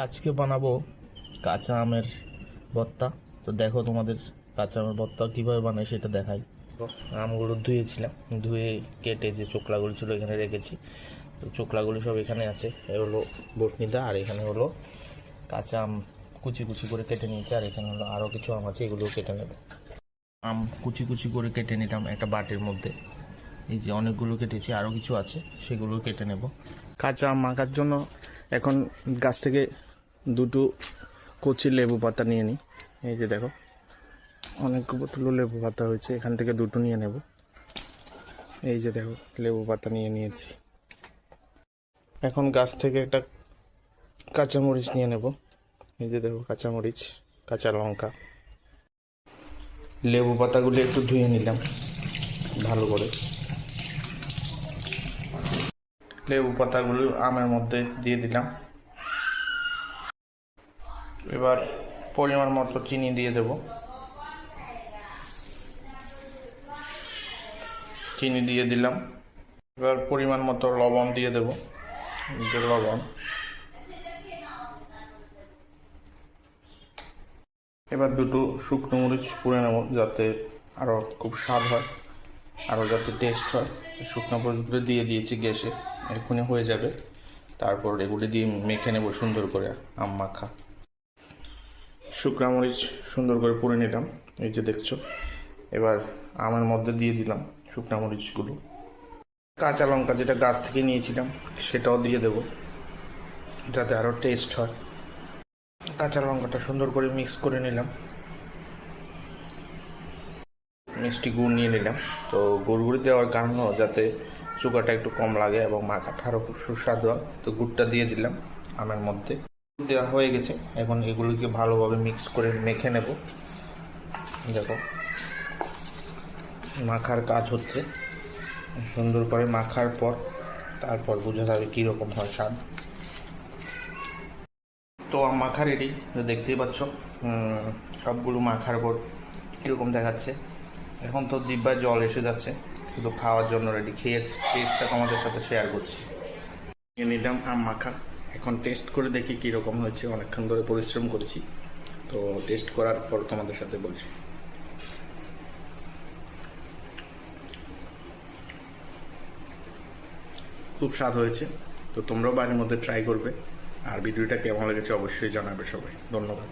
আজকে বানাবো কাঁচা আমের ভর্তা। তো দেখো তোমাদের কাঁচা আমের ভর্তা কীভাবে বানাই সেটা দেখাই। তো আমগুলো ধুয়েছিলাম, ধুয়ে কেটে যে চোকলাগুলো ছিল এখানে রেখেছি। তো চোকলাগুলো সব এখানে আছে, এ হলো বটনিদা, আর এখানে হলো কাঁচা আম কুচি কুচি করে কেটে নিয়েছি, আর এখানে হলো আরও কিছু আম আছে, এগুলোও কেটে নেব। আম কুচি কুচি করে কেটে নিলাম একটা বাটির মধ্যে। এই যে অনেকগুলো কেটেছি, আরও কিছু আছে সেগুলো কেটে নেব। কাঁচা আম মাখার জন্য এখন গাছ থেকে দুটো কচি লেবু পাতা নিয়ে নিই। এই যে দেখো অনেকগুলো লেবু পাতা হয়েছে, এখান থেকে দুটো নিয়ে নেব। এই যে দেখো লেবু পাতা নিয়ে নিয়েছি। এখন গাছ থেকে একটা কাঁচামরিচ নিয়ে নেব। এই যে দেখো কাঁচামরিচ, কাঁচা লঙ্কা। লেবু পাতাগুলো একটু ধুয়ে নিলাম ভালো করে। লেবু পাতাগুলো আমের মধ্যে দিয়ে দিলাম। এবার পরিমাণ মতো চিনি দিয়ে দেব। চিনি দিয়ে দিলাম। এবার পরিমাণ মতো লবণ দিয়ে দেব। লবণ। এবার দুটো শুকনো মরিচ পুড়ে নেব, যাতে আরও খুব স্বাদ হয়, আরও যাতে টেস্ট হয়। শুকনো মরিচগুলো দিয়ে দিয়েছি গ্যাসে, এক্ষুনি হয়ে যাবে। তারপর এগুলি দিয়ে মেখে নেব সুন্দর করে আম মাখা। শুকনো মরিচ সুন্দর করে পুড়ে নিলাম, এই যে দেখছো। এবার আমের মধ্যে দিয়ে দিলাম শুকনো মরিচগুলো। কাঁচা লঙ্কা যেটা গাছ থেকে নিয়েছিলাম সেটাও দিয়ে দেব, যাতে আরও টেস্ট হয়। কাঁচা লঙ্কাটা সুন্দর করে মিক্স করে নিলাম। মিষ্টি গুড় নিয়ে নিলাম। তো গুড় দেওয়ার কারণ যাতে সুগারটা একটু কম লাগে এবং মাখাটা আরও খুব সুস্বাদু হয়। তো গুড়টা দিয়ে দিলাম আমের মধ্যে। দেওয়া হয়ে গেছে, এখন এগুলোকে ভালোভাবে মিক্স করে মেখে নেব। দেখো মাখার কাজ হচ্ছে। সুন্দর করে মাখার পর তারপর বোঝা যাবে কীরকম হয় স্বাদ। তো মাখা রেডি, দেখতেই পাচ্ছ। সবগুলো মাখার পর কীরকম দেখাচ্ছে। এখন তো জিহ্বায় জল এসে যাচ্ছে, শুধু খাওয়ার জন্য রেডি। খেয়ে টেস্টটা তোমাদের সাথে শেয়ার করছি। নিয়ে নিলাম আম মাখা, এখন টেস্ট করে দেখি কীরকম হয়েছে। অনেকক্ষণ ধরে পরিশ্রম করেছি, তো টেস্ট করার পর তোমাদের সাথে বলছি। খুব স্বাদ হয়েছে। তো তোমরাও বাড়ির মধ্যে ট্রাই করবে, আর ভিডিওটা কেমন লেগেছে অবশ্যই জানাবে সবাই। ধন্যবাদ।